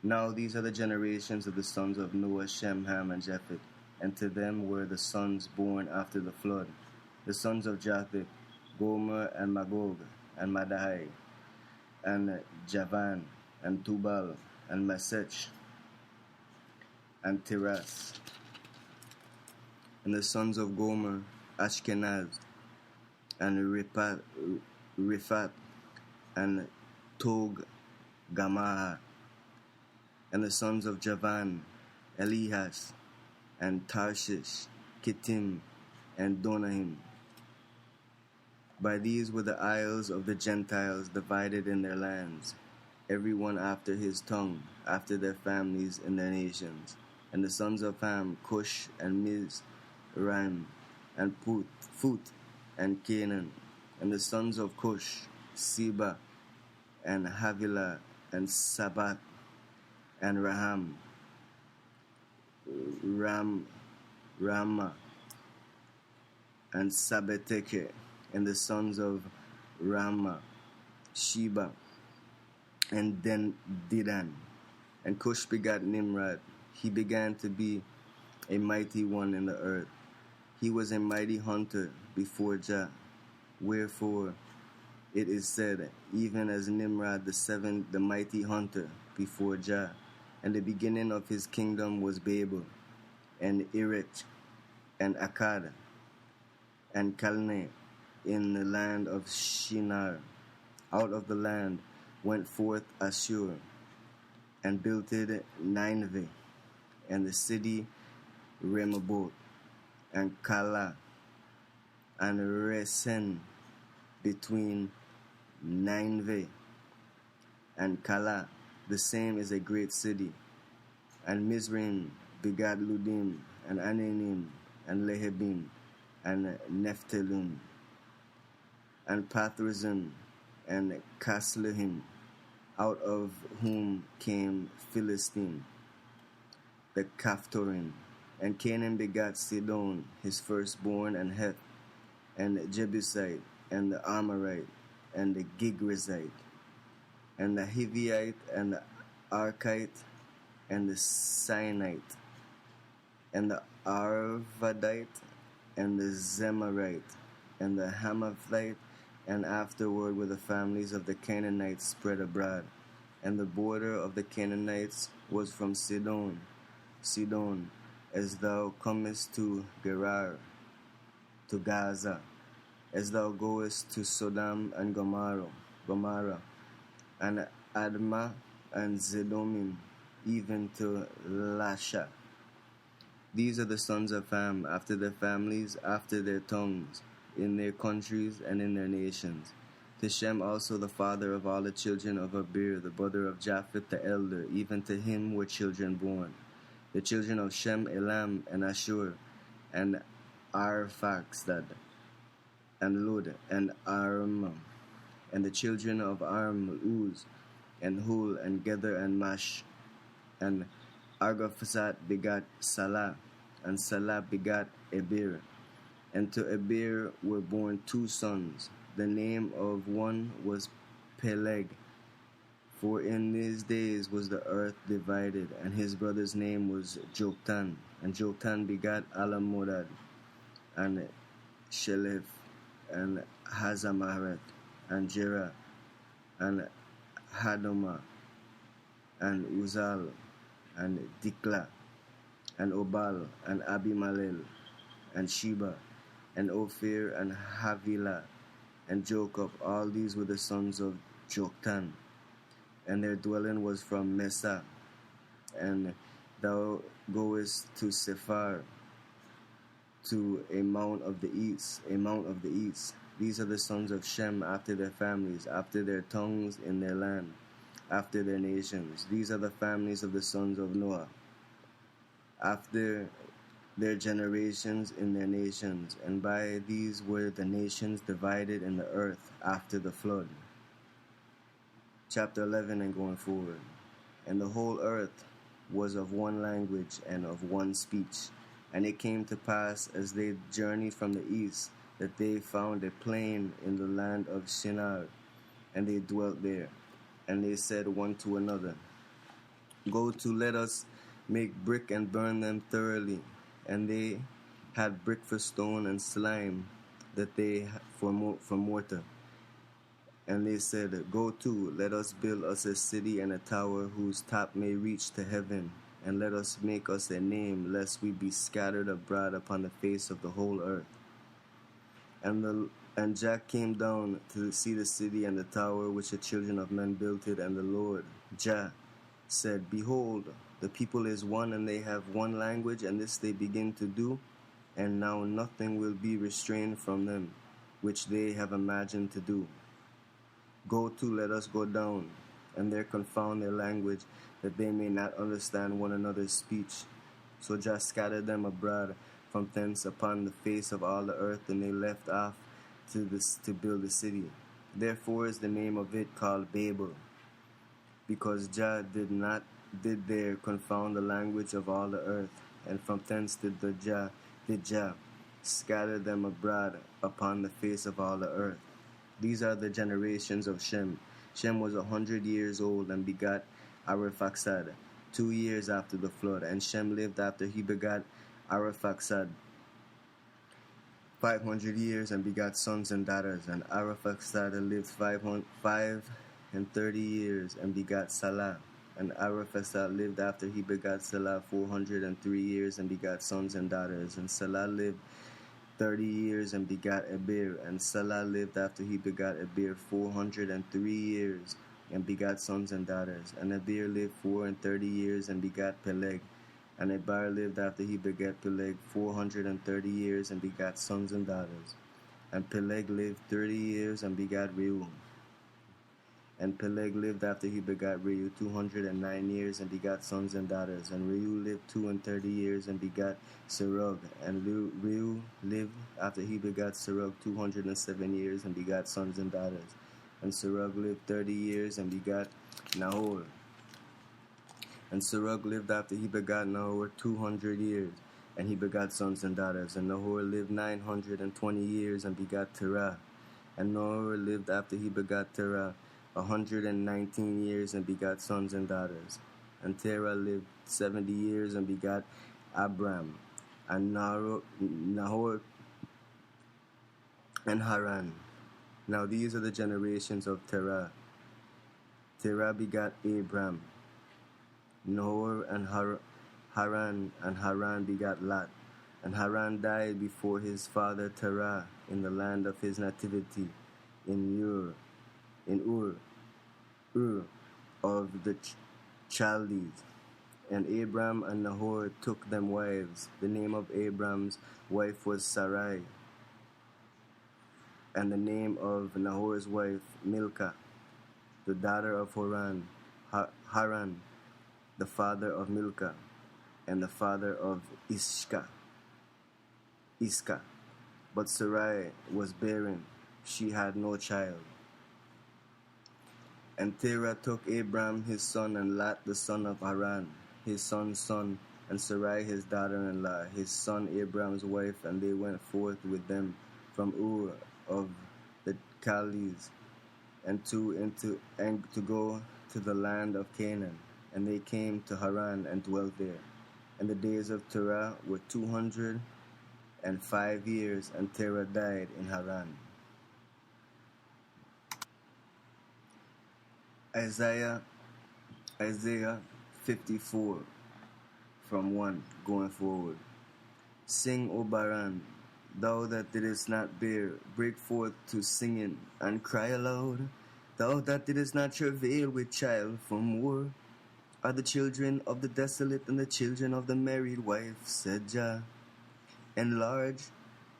Now these are the generations of the sons of Noah, Shem, Ham, and Japheth, and to them were the sons born after the flood. The sons of Japheth, Gomer, and Magog, and Madai, and Javan, and Tubal, and Mesech, and Tiras. And the sons of Gomer, Ashkenaz, and Riphat, and Tog, Gamaha. And the sons of Javan, Elihas, and Tarshish, Kittim, and Donahim. By these were the isles of the Gentiles divided in their lands, every one after his tongue, after their families in their nations. And the sons of Ham, Cush, and Mizraim, and Phut, and Canaan. And the sons of Cush, Seba, and Havilah, and Sabat, and Raham, Ramah, and Sabeteke. And the sons of Ramah, Sheba, and Dedan. And Cush begat Nimrod. He began to be a mighty one in the earth. He was a mighty hunter before Jah. Wherefore it is said, even as Nimrod the mighty hunter before Jah. And the beginning of his kingdom was Babel, and Erech, and Akkad, and Calneh, in the land of Shinar. Out of the land went forth Ashur, and built it Nineveh, and the city Rehoboth, and Calah, and Resen, between Nineveh and Calah. The same is a great city. And Mizraim begat Ludim, and Ananim, and Lehebim, and Nephthalim, and Pathrazim, and Casluhim, out of whom came Philistine, the Caphtorim. And Canaan begat Sidon, his firstborn, and Heth, and the Jebusite, and the Amorite, and the Girgazite, and the Hivite, and the Arkite, and the Sinite, and the Arvadite, and the Zemarite, and the Hamathite. And afterward were the families of the Canaanites spread abroad. And the border of the Canaanites was from Sidon, as thou comest to Gerar, to Gaza, as thou goest to Sodom and Gomorrah, and Admah and Zedomim, even to Lasha. These are the sons of Ham, after their families, after their tongues, in their countries and in their nations. To Shem also, the father of all the children of Eber, the brother of Japheth the elder, even to him were children born. The children of Shem, Elam, and Ashur, and Arphaxad, and Lud, and Aram. And the children of Aram, Uz, and Hul, and Gether, and Mash. And Argophazad begat Salah, and Salah begat Eber. And to Eber were born two sons. The name of one was Peleg, for in these days was the earth divided, and his brother's name was Joktan. And Joktan begat Alamodad, and Shelef, and Hazamaharet, and Jerah, and Hadoma, and Uzal, and Dikla, and Obal, and Abimelech, and Sheba, and Ophir, and Havilah, and Jochab. All these were the sons of Joktan. And their dwelling was from Mesa. And thou goest to Sephar, to a mount of the east. These are the sons of Shem after their families, after their tongues in their land, after their nations. These are the families of the sons of Noah, after their generations in their nations. And by these were the nations divided in the earth after the flood. Chapter 11 and going forward. And the whole earth was of one language and of one speech. And it came to pass, as they journeyed from the east, that they found a plain in the land of Shinar, and they dwelt there. And they said one to another, Go to, let us make brick and burn them thoroughly. And they had brick for stone and slime that they for mortar. And they said, Go to, let us build us a city and a tower whose top may reach to heaven. And let us make us a name, lest we be scattered abroad upon the face of the whole earth. And Jack came down to see the city and the tower which the children of men built it, and the Lord, Jah, said, Behold, the people is one, and they have one language, and this they begin to do, and now nothing will be restrained from them, which they have imagined to do. Go to, let us go down, and there confound their language, that they may not understand one another's speech. So Jah scattered them abroad from thence upon the face of all the earth, and they left off to build the city. Therefore is the name of it called Babel, because Jah did there confound the language of all the earth, and from thence did Jah scatter them abroad upon the face of all the earth. These are the generations of Shem. Shem was 100 years old and begot Arphaxad 2 years after the flood, and Shem lived after he begot Arphaxad 500 years and begot sons and daughters. And Arphaxad lived 530 years and begot Salah. And Arphaxad lived after he begot Salah 403 years and begot sons and daughters. And Salah lived 30 years and begot Eber. And Salah lived after he begot Eber 403 years and begot sons and daughters. And Eber lived 430 years and begot Peleg. And Eber lived after he begat Peleg 430 years and begat sons and daughters. And Peleg lived 30 years and begat Reu. And Peleg lived after he begat Reu 209 years and begat sons and daughters. And Reu lived 230 years and begat Serug. And Reu lived after he begat Serug 207 years and begat sons and daughters. And Serug lived 30 years and begat Nahor. And Serug lived after he begat Nahor 200 years, and he begat sons and daughters. And Nahor lived 920 years and begat Terah. And Nahor lived after he begat Terah 119 years and begat sons and daughters. And Terah lived 70 years and begat Abram, and Nahor and Haran. Now these are the generations of Terah. Terah begat Abram, Nahor and Haran, and Haran begat Lot. And Haran died before his father Terah in the land of his nativity, in Ur of the Chaldees. And Abram and Nahor took them wives. The name of Abram's wife was Sarai, and the name of Nahor's wife Milcah, the daughter of Haran, the father of Milcah, and the father of Iscah. But Sarai was barren, she had no child. And Terah took Abram his son, and Lot the son of Haran, his son's son, and Sarai his daughter-in-law, his son Abram's wife, and they went forth with them from Ur of the Chaldees, and to go to the land of Canaan. And they came to Haran and dwelt there. And the days of Terah were 205 years, and Terah died in Haran. Isaiah 54 from 1 going forward. Sing, O Baran, thou that didst not bear, break forth to singing, and cry aloud. Thou that didst not travail with child, for more are the children of the desolate and the children of the married wife, said Jah. Enlarge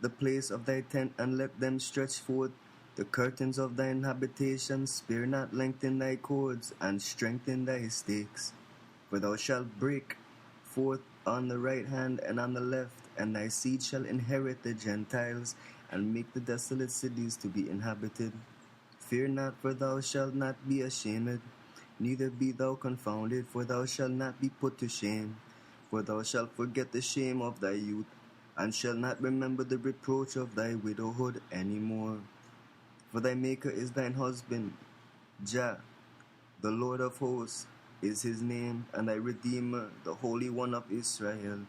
the place of thy tent, and let them stretch forth the curtains of thine habitation. Spare not, lengthen thy cords, and strengthen thy stakes. For thou shalt break forth on the right hand and on the left, and thy seed shall inherit the Gentiles, and make the desolate cities to be inhabited. Fear not, for thou shalt not be ashamed, neither be thou confounded, for thou shalt not be put to shame. For thou shalt forget the shame of thy youth, and shalt not remember the reproach of thy widowhood any more. For thy Maker is thine husband, Jah, the Lord of hosts, is his name, and thy Redeemer, the Holy One of Israel.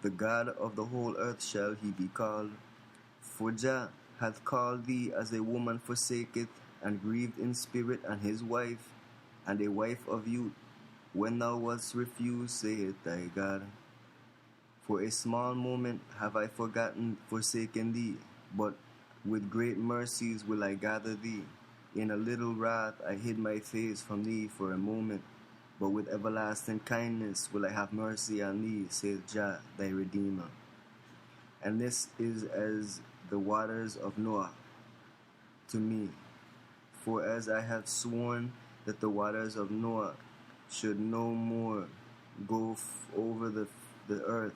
The God of the whole earth shall he be called. For Jah hath called thee as a woman forsaketh, and grieved in spirit, and his wife, and a wife of youth, when thou wast refused, saith thy God. For a small moment have I forsaken thee, but with great mercies will I gather thee. In a little wrath I hid my face from thee for a moment, but with everlasting kindness will I have mercy on thee, saith Jah, thy Redeemer. And this is as the waters of Noah to me. For as I have sworn that the waters of Noah should no more go over the earth,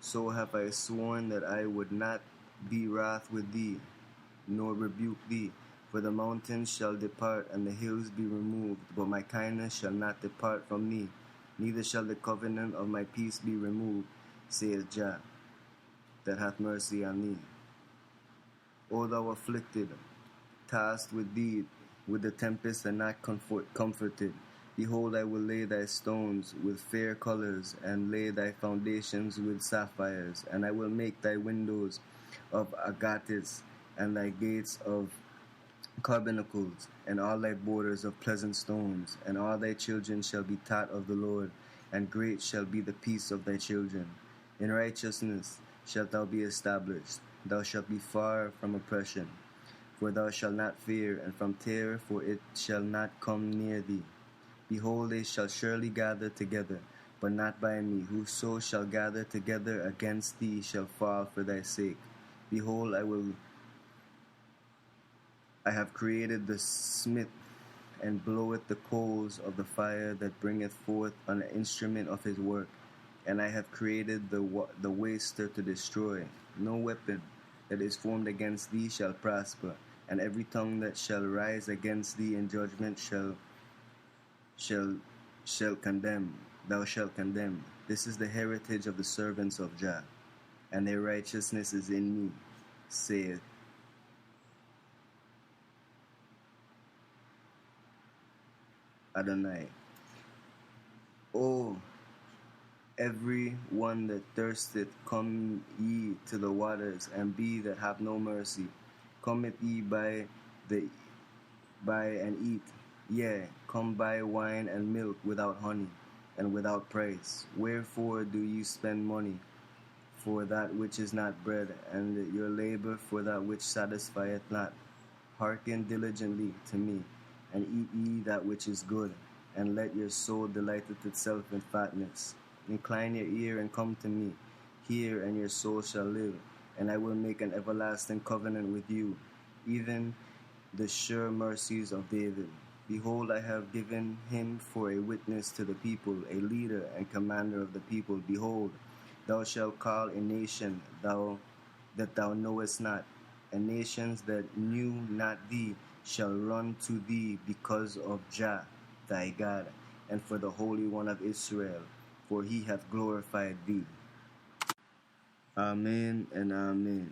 so have I sworn that I would not be wrath with thee, nor rebuke thee. For the mountains shall depart, and the hills be removed, but my kindness shall not depart from thee, neither shall the covenant of my peace be removed, saith Jah, that hath mercy on thee. O thou afflicted, tasked with thee with the tempest, and not comforted, behold, I will lay thy stones with fair colors, and lay thy foundations with sapphires, and I will make thy windows of agates, and thy gates of carbuncles, and all thy borders of pleasant stones, and all thy children shall be taught of the Lord, and great shall be the peace of thy children. In righteousness shalt thou be established, thou shalt be far from oppression, for thou shalt not fear, and from terror, for it shall not come near thee. Behold, they shall surely gather together, but not by me. Whoso shall gather together against thee shall fall for thy sake. Behold, I have created the smith, and bloweth the coals of the fire, that bringeth forth an instrument of his work. And I have created the waster to destroy. No weapon that is formed against thee shall prosper, and every tongue that shall rise against thee in judgment shall condemn. Thou shalt condemn. This is the heritage of the servants of Jah, and their righteousness is in me, saith Adonai. O every one that thirsteth, come ye to the waters, and be that have no mercy. Cometh ye by and eat. Yea, come buy wine and milk without honey, and without price. Wherefore do ye spend money for that which is not bread, and your labor for that which satisfieth not? Hearken diligently to me, and eat ye that which is good, and let your soul delighteth itself in fatness. Incline your ear and come to me. Hear, and your soul shall live, and I will make an everlasting covenant with you, even the sure mercies of David. Behold, I have given him for a witness to the people, a leader and commander of the people. Behold, thou shalt call a nation that thou knowest not, and nations that knew not thee shall run to thee because of Jah, thy God, and for the Holy One of Israel, for he hath glorified thee. Amen and amen.